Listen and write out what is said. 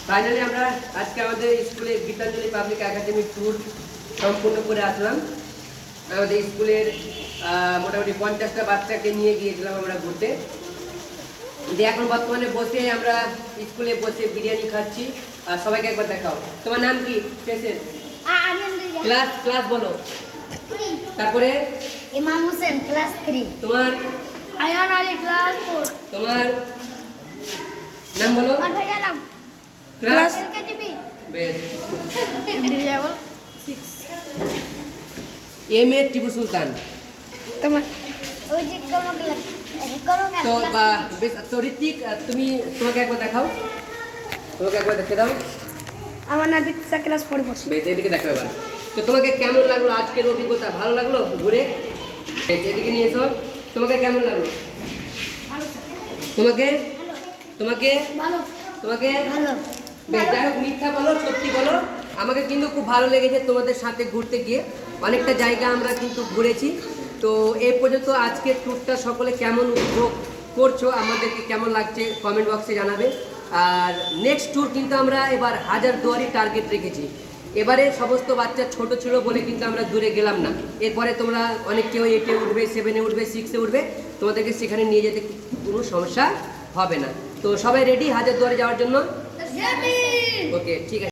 Finally আমরা আজকে আমাদের স্কুলে গীতাঞ্জলি পাবলিক একাডেমি ট্যুর সম্পূর্ণ করে আসলাম। আমাদের স্কুলের মোটামুটি 50টা বাচ্চাকে নিয়ে গিয়েছিলাম আমরা ঘুরতে। এখন বর্তমানে বসে আমরা স্কুলে বসে বিরিয়ানি খাচ্ছি। আর সবাইকে একবার দেখাও, তোমার নাম কি? ক্লাস ক্লাস বলো। তারপরে ইমাম হোসেন ক্লাস 3। তোমার? আয়ান আলী ক্লাস 4। তোমার নাম বলো। আর ভাইয়া নাম ক্লাস কেজিবি। বেশ। Level 6। M A Tipu Sultan. তোমার ওই যে করো তো বেশ। তো ঋত্বিক, তুমি তোমাকে একবার দেখাও, তোমাকে একবার দেখে দাও। আমার নাম বিতসা ক্লাস 4 পড়ছি। বেশ, এদিকে দেখো এবার। তো তোমাকে কেমন লাগলো আজকের অভিজ্ঞতা? ভালো লাগলো ঘুরে? বেশ, এদিকে নিয়ে এসো। তোমাকে কেমন লাগলো? তোমাকে তোমাকে ভালো তোমাকে ভালো। বেশ, যাই হোক, মিথ্যা বলো সত্যি বলো। আমাকে কিন্তু খুব ভালো লেগেছে তোমাদের সাথে ঘুরতে গিয়ে। অনেকটা জায়গা আমরা কিন্তু ঘুরেছি। তো এই পর্যন্ত আজকের ট্যুরটা সকলে কেমন উপভোগ করছো, আমাদেরকে কেমন লাগছে কমেন্ট বক্সে জানাবে। আর নেক্সট ট্যুর কিন্তু আমরা এবার হাজারদুয়ারি টার্গেট রেখেছি। এবারে সমস্ত বাচ্চা ছোট ছিল বলে কিন্তু আমরা দূরে গেলাম না। এরপরে তোমরা অনেক কেউ 8-এ উঠবে, 7-এ উঠবে, 6-এ উঠবে, তোমাদেরকে সেখানে নিয়ে যেতে কোনো সমস্যা হবে না। তো সবাই রেডি হাজারদুয়ারি যাওয়ার জন্য? ওকে, ঠিক আছে।